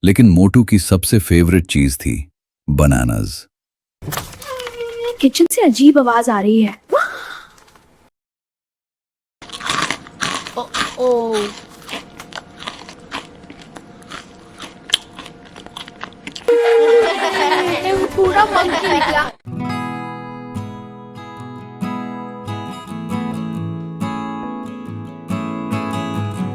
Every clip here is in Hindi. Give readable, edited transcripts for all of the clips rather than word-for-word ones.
लेकिन मोटू की सबसे फेवरेट चीज थी बनानास। किचन से अजीब आवाज आ रही है। ओ पूरा मंकी निकला।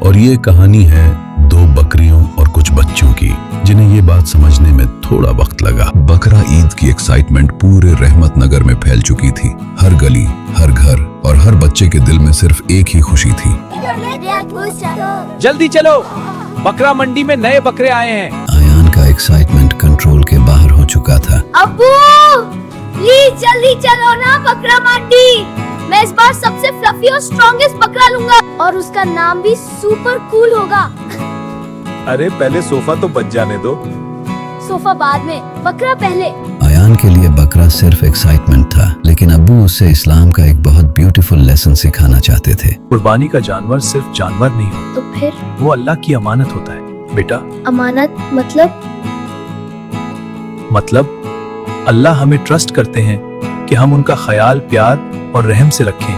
और ये कहानी है दो बकरियों और कुछ बच्चों की, जिन्हें ये बात समझने में थोड़ा वक्त लगा। बकरा ईद की एक्साइटमेंट पूरे रहमत नगर में फैल चुकी थी। हर गली, हर घर और हर बच्चे के दिल में सिर्फ एक ही खुशी थी। जल्दी चलो, बकरा मंडी में नए बकरे आए हैं। आयान का एक्साइटमेंट कंट्रोल के बाहर हो चुका था। अब्बू प्लीज जल्दी चलो ना बकरा मंडी। मैं इस बार सबसे फ्लफी और स्ट्रॉन्गेस्ट बकरा लूंगा और उसका नाम भी सुपर कूल होगा। अरे पहले सोफा तो बच जाने दो। सोफा बाद में, बकरा पहले। आयान के लिए बकरा सिर्फ एक्साइटमेंट था, लेकिन अब्बू उसे इस्लाम का एक बहुत ब्यूटीफुल लेसन सिखाना चाहते थे। कुर्बानी का जानवर सिर्फ जानवर नहीं हो, तो फिर वो अल्लाह की अमानत होता है बेटा। अमानत मतलब अल्लाह हमें ट्रस्ट करते हैं कि हम उनका ख्याल प्यार और रहम से रखें।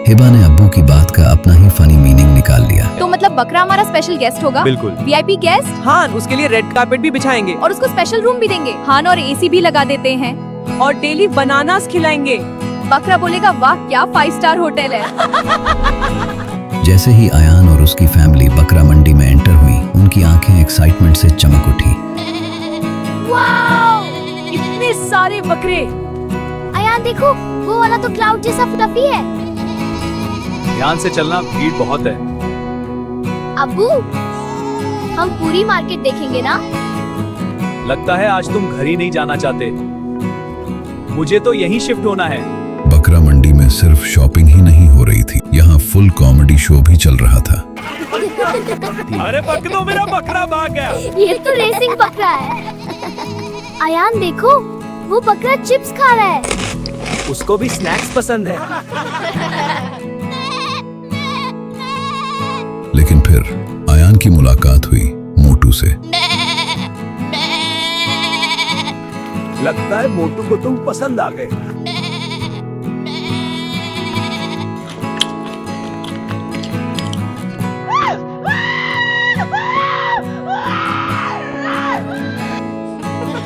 हिबा ने अब्बू की बात का अपना ही फनी मीनिंग निकाल लिया। तो मतलब बकरा हमारा स्पेशल गेस्ट होगा? बिल्कुल। VIP guest? हाँ, उसके लिए रेड कारपेट भी बिछाएंगे और उसको स्पेशल रूम भी देंगे। हान और एसी भी लगा देते हैं और डेली बनानास खिलाएंगे। बकरा बोलेगा वाह क्या 5 स्टार होटल है। जैसे ही आयान और उसकी फैमिली बकरा मंडी में एंटर हुई, उनकी आंखें एक्साइटमेंट से चमक उठी। वाओ! इतने सारे बकरे। आयान देखो, वो वाला तो क्लाउड जैसा फ्लफी है। ध्यान से चलना, भीड़ बहुत है। अब्बू हम पूरी मार्केट देखेंगे ना? लगता है आज तुम घर ही नहीं जाना चाहते। मुझे तो यहीं शिफ्ट होना है। बकरा मंडी में सिर्फ शॉपिंग ही नहीं हो रही थी, यहाँ फुल कॉमेडी शो भी चल रहा था। अरे पकड़ो, मेरा बकरा भाग गया। ये तो रेसिंग बकरा है। आयान देखो, वो बकरा चिप्स खा रहा है। उसको भी स्नैक्स पसंद है। लेकिन फिर आयान की मुलाकात हुई मोटू से। लगता है मोटू को तुम पसंद आ गए।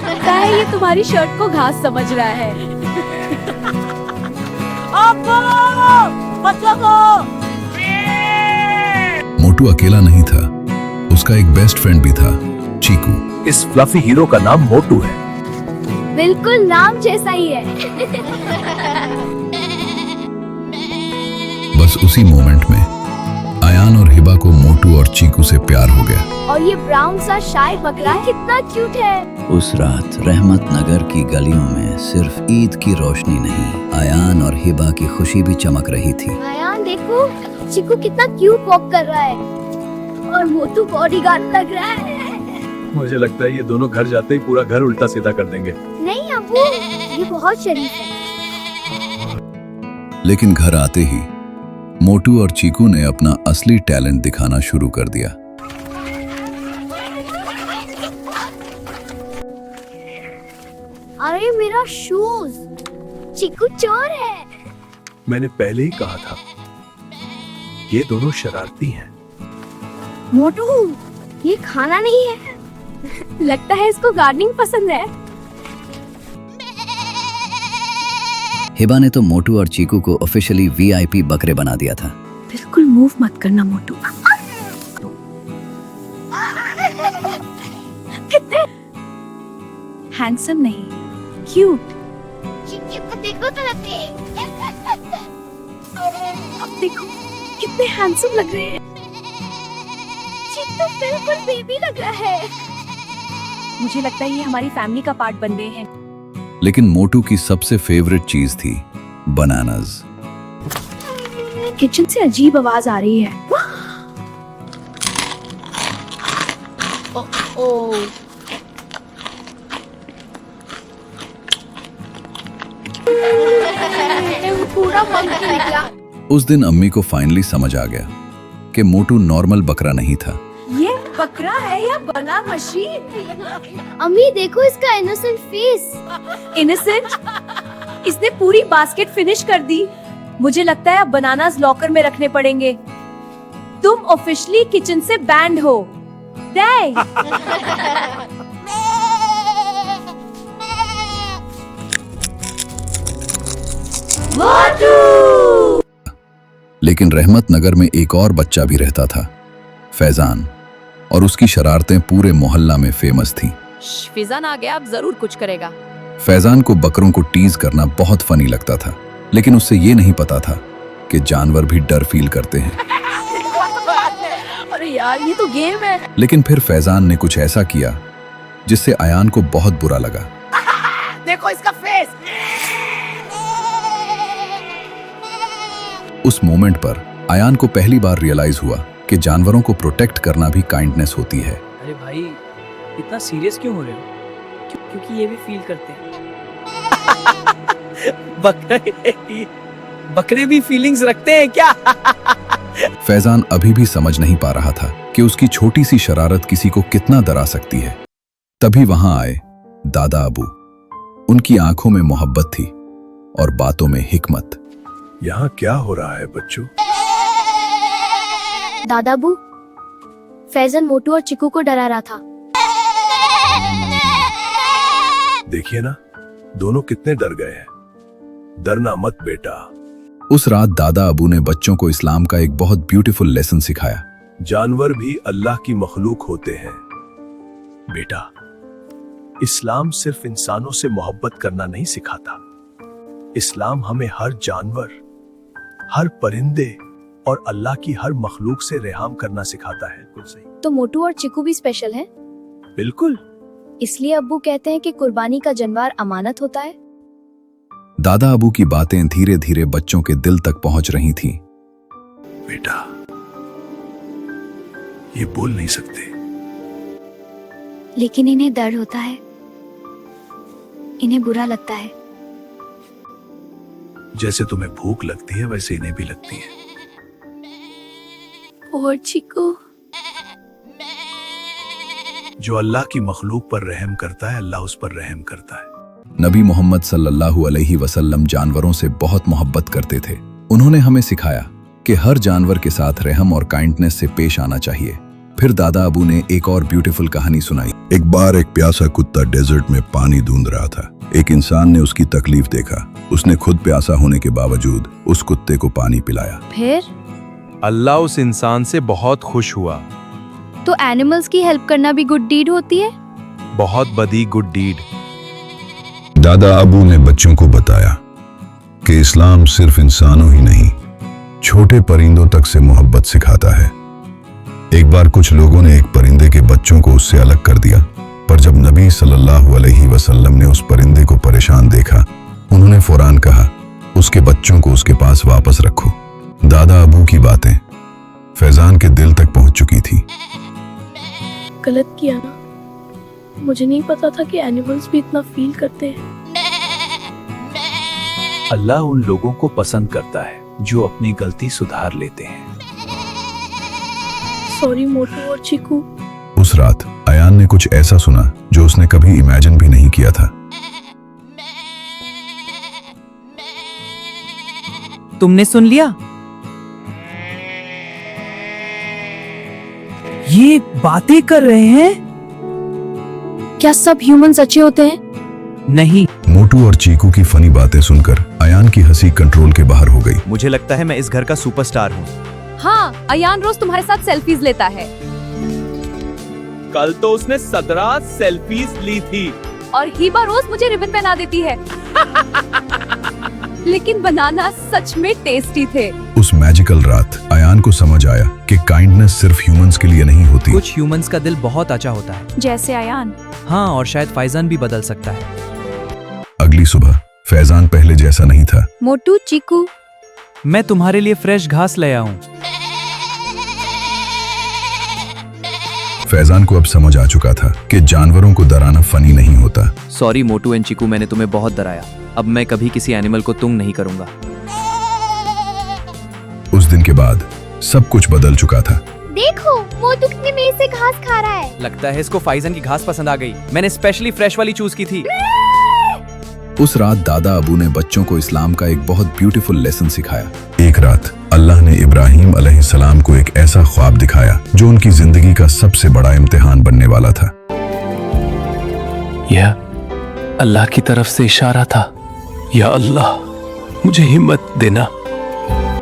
लगता है ये तुम्हारी शर्ट को घास समझ रहा है। मोटू अकेला नहीं था, उसका एक बेस्ट फ्रेंड भी था, चीकू। इस फ्लफी हीरो का नाम मोटू है। बिल्कुल नाम जैसा ही है। बस उसी मोमेंट में आयान और हिबा को मोटू और चीकू से प्यार हो गया। और ये ब्राउन सा शाही बकरा कितना क्यूट है। उस रात रहमत नगर की गलियों में सिर्फ ईद की रोशनी नहीं, आयान और हिबा की खुशी भी चमक रही थी। आयान देखो, चिकू कितना क्यूट वॉक कर रहा है और मोटू बॉडीगार्ड लग रहा है। मुझे लगता है ये दोनों घर जाते ही पूरा घर उल्टा सीधा कर देंगे। नहीं अब्बू, ये बहुत शरीफ है। लेकिन घर आते ही मोटू और चीकू ने अपना असली टैलेंट दिखाना शुरू कर दिया। अरे मेरा शूज! चिकू चोर है। मैंने पहले ही कहा था, ये दोनों शरारती हैं। मोटू, ये खाना नहीं है। लगता है इसको गार्डनिंग पसंद है। हिबा ने तो मोटू और चीकू को ऑफिशियली वीआईपी बकरे बना दिया था। बिल्कुल मूव मत करना मोटू। कितने हैंडसम नहीं, क्यूट। देखो तो अब देखो कितने हैंडसम लग रहे हैं। चिकू बिल्कुल बेबी लग रहा है। मुझे लगता है ये हमारी फैमिली का पार्ट बन गए हैं। लेकिन मोटू की सबसे फेवरेट चीज थी बनानास। किचन से अजीब आवाज आ रही है। ओ पूरा मंकी निकला। उस दिन अम्मी को फाइनली समझ आ गया कि मोटू नॉर्मल बकरा नहीं था। ये बकरा है या बना मशीन? अम्मी देखो इसका इनोसेंट फेस। इनोसेंट? इसने पूरी बास्केट फिनिश कर दी। मुझे लगता है अब बनानास लॉकर में रखने पड़ेंगे। तुम ऑफिशियली किचन से बैंड हो। डे! लेकिन रहमत नगर में एक और बच्चा भी रहता था, फैजान, और उसकी शरारतें पूरे मोहल्ला में फेमस थीं। फिजान आ गया, अब जरूर कुछ करेगा। फैजान को बकरों को टीज करना बहुत फनी लगता था, लेकिन उससे ये नहीं पता था कि जानवर भी डर फील करते हैं। अरे यार, ये तो गेम है। लेकिन फिर फैजान ने कुछ ऐसा किया जिससे अयान को बहुत बुरा लगा। देखो इसका फेस। उस मोमेंट पर अयान को पहली बार रियलाइज हुआ कि जानवरों को प्रोटेक्ट करना भी काइंडनेस होती है। अरे भाई, इतना सीरियस क्यों हो रहे हो? क्योंकि ये भी फील करते हैं। बकरे भी फीलिंग्स रखते हैं क्या? फैजान अभी भी समझ नहीं पा रहा था कि उसकी छोटी सी शरारत किसी को कितना डरा सकती है। तभी वहां आए दादा अबू। उनकी आंखों में मोहब्बत थी और बातों में हिकमत। यहाँ क्या हो रहा है बच्चों? दादा अबू, फैजन मोटू और चिकू को डरा रहा था। देखिए ना, दोनों कितने डर गए हैं। डरना मत बेटा। उस रात दादा अबू ने बच्चों को इस्लाम का एक बहुत ब्यूटीफुल लेसन सिखाया। जानवर भी अल्लाह की मखलूक होते हैं बेटा। इस्लाम सिर्फ इंसानों से मोहब्बत करना नहीं सिखाता। इस्लाम हमें हर जानवर, हर परिंदे और अल्लाह की हर मखलूक से रेहाम करना सिखाता है। बिल्कुल सही। तो मोटू और चिकू भी स्पेशल हैं? बिल्कुल। इसलिए अब्बू कहते हैं कि कुर्बानी का जानवर अमानत होता है। दादा अबू की बातें धीरे धीरे बच्चों के दिल तक पहुंच रही थीं। बेटा, ये बोल नहीं सकते। लेकिन इन्हें दर्द होता है, इन्हें बुरा लगता है। जैसे तुम्हें भूख लगती है वैसे इन्हें भी लगती है। और चिकू, जो अल्लाह की मखलूक पर रहम करता है, अल्लाह उस पर रहम करता है। नबी मोहम्मद सल्लल्लाहु अलैहि वसल्लम जानवरों से बहुत मोहब्बत करते थे। उन्होंने हमें सिखाया कि हर जानवर के साथ रहम और काइंडनेस से पेश आना चाहिए। फिर दादा अबू ने एक और ब्यूटीफुल कहानी सुनाई। एक बार एक प्यासा कुत्ता डेजर्ट में पानी ढूंढ रहा था। एक इंसान ने उसकी तकलीफ देखा। उसने खुद प्यासा होने के बावजूद उस कुत्ते को पानी पिलाया। फिर अल्लाह उस इंसान से बहुत खुश हुआ। तो एनिमल्स की हेल्प करना भी गुड डीड होती है? बहुत बड़ी गुड डीड। दादा अबू ने बच्चों को बताया कि इस्लाम सिर्फ इंसानों ही नहीं, छोटे परिंदों तक से मोहब्बत सिखाता है। एक बार कुछ लोगों ने एक परिंदे के बच्चों को उससे अलग कर दिया, पर जब नबी सल्लल्लाहु अलैहि वसल्लम ने उस परिंदे को परेशान देखा, उन्होंने फौरन कहा, उसके बच्चों को उसके पास वापस रखो। दादा अबू की बातें फैजान के दिल तक पहुंच चुकी थी। गलत किया ना, मुझे नहीं पता था कि एनिमल्स भी इतना फील करते हैं। अल्लाह उन लोगों को पसंद करता है जो अपनी गलती सुधार लेते हैं। सॉरी मोटू और चिकू। उस रात अयान ने कुछ ऐसा सुना जो उसने कभी इमेजिन भी नहीं किया था। तुमने सुन लिया? ये बातें कर रहे हैं? क्या सब ह्यूमंस अच्छे होते हैं? नहीं। मोटू और चीकू की फनी बातें सुनकर अयान की हंसी कंट्रोल के बाहर हो गई। मुझे लगता है मैं इस घर का सुपरस्टार हूँ। हाँ, अयान रोज तुम्हारे साथ सेल्फीज लेता है। कल तो उसने 17 सेल्फीज ली थी। और हीबा रोज मुझे रिबन पहना देती है। लेकिन बनाना सच में टेस्टी थे। उस मैजिकल रात अयान को समझ आया कि काइंडनेस सिर्फ ह्यूमंस के लिए नहीं होती। कुछ ह्यूमंस का दिल बहुत अच्छा होता है, जैसे अयान। हाँ, और शायद फैजान भी बदल सकता है। अगली सुबह फैजान पहले जैसा नहीं था। मोटू, चिकू, मैं तुम्हारे लिए फ्रेश घास ले आया हूँ। फैजान को अब समझ आ चुका था कि जानवरों को डराना फनी नहीं होता। सॉरी मोटू एंड चिकू, मैंने तुम्हें बहुत डराया। अब मैं कभी किसी एनिमल को तुम नहीं करूंगा। उस दिन के बाद सब कुछ बदल चुका था। देखो मोटू कितने मेज से घास खा रहा है। लगता है इसको फाइजन की घास पसंद आ गई। मैंने स्पेशली फ्रेश वाली चूज की थी। उस रात दादा अबू ने बच्चों को इस्लाम का एक बहुत ब्यूटीफुल लेसन सिखाया। एक रात अल्लाह ने इब्राहिम अलैहिस्सलाम को एक ऐसा ख्वाब दिखाया जो उनकी जिंदगी का सबसे बड़ा इम्तिहान बनने वाला था। यह अल्लाह की तरफ से इशारा था। या अल्लाह, मुझे हिम्मत देना।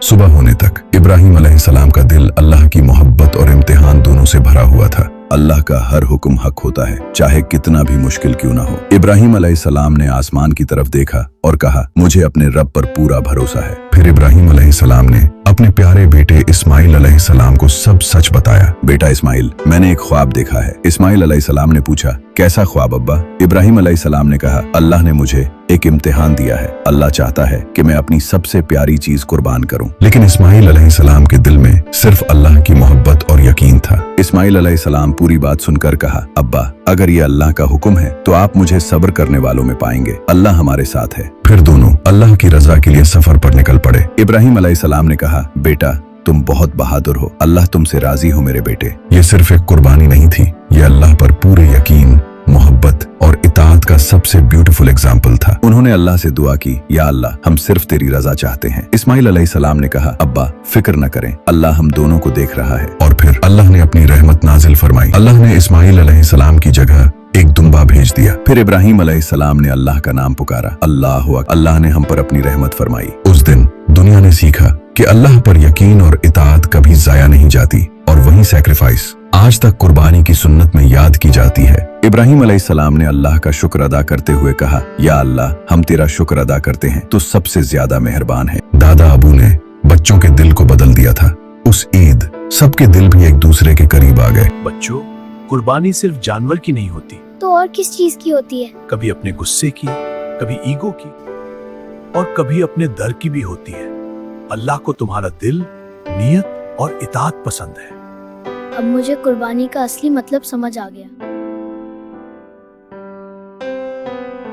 सुबह होने तक इब्राहिम अलैहिस्सलाम का दिल अल्लाह की मोहब्बत और इम्तिहान दोनों से भरा हुआ था। अल्लाह का हर हुक्म हक होता है, चाहे कितना भी मुश्किल क्यों ना हो। इब्राहिम अलैहिस्सलाम ने आसमान की तरफ देखा और कहा, मुझे अपने रब पर पूरा भरोसा है। फिर इब्राहिम अलैहिस्सलाम ने अपने प्यारे बेटे इस्माइल अलैहिस्सलाम को सब सच बताया। बेटा इस्माइल, मैंने एक ख्वाब देखा है। इस्माइल अलैहिस्सलाम ने पूछा, कैसा ख्वाब अब्बा? इब्राहिम अलैहिस्सलाम ने कहा, अल्लाह ने मुझे एक इम्तिहान दिया है। अल्लाह चाहता है कि मैं अपनी सबसे प्यारी चीज कुर्बान करूं। लेकिन इस्माइल अलैहिस्सलाम के दिल में सिर्फ अल्लाह की मोहब्बत और यकीन था। इस्माइल अलैहिस्सलाम पूरी बात सुनकर कहा, अब्बा, अगर ये अल्लाह का हुक्म है तो आप मुझे सब्र करने वालों में पाएंगे। अल्लाह हमारे साथ है। फिर दोनों अल्लाह की रजा के लिए सफर पर निकल पड़े। इब्राहिम अलैहिस्सलाम ने कहा, बेटा तुम बहुत बहादुर हो, अल्लाह तुमसे राजी हो मेरे बेटे। ये सिर्फ एक कुर्बानी नहीं थी, ये अल्लाह पर पूरे यकीन, मोहब्बत और इताअत का सबसे ब्यूटीफुल एग्जाम्पल था। उन्होंने अल्लाह से दुआ की, या अल्लाह, हम सिर्फ तेरी रजा चाहते हैं। इस्माइल अलैहिस्सलाम ने कहा, अब्बा फिक्र न करें, अल्लाह हम दोनों को देख रहा है। और फिर अल्लाह ने अपनी रहमत नाजिल फरमाई। अल्लाह ने इस्माइल अलैहिस्सलाम की जगह एक दुम्बा भेज दिया। फिर इब्राहिम अलैहिस्सलाम ने अल्लाह का नाम पुकारा, अल्लाह ने हम पर अपनी रहमत फरमाई। उस दिन दुनिया ने सीखा कि अल्लाह पर यकीन और इताअत कभी जाया नहीं जाती, और वही सैक्रिफाइस आज तक कुर्बानी की सुन्नत में याद की जाती है। इब्राहिम अलैहिस्सलाम ने अल्लाह का शुक्र अदा करते हुए कहा, या अल्लाह, हम तेरा शुक्र अदा करते हैं, तू सबसे ज्यादा मेहरबान है। दादा अबू ने बच्चों के दिल को बदल दिया था। उस ईद सबके दिल भी एक दूसरे के करीब आ गए। बच्चों, कुर्बानी सिर्फ जानवर की नहीं होती, तो और किस चीज की होती है? कभी अपने गुस्से की, कभी ईगो की, और कभी अपने दर की भी होती है। अल्लाह को तुम्हारा दिल, नियत और इताअत पसंद है। अब मुझे कुर्बानी का असली मतलब समझ आ गया।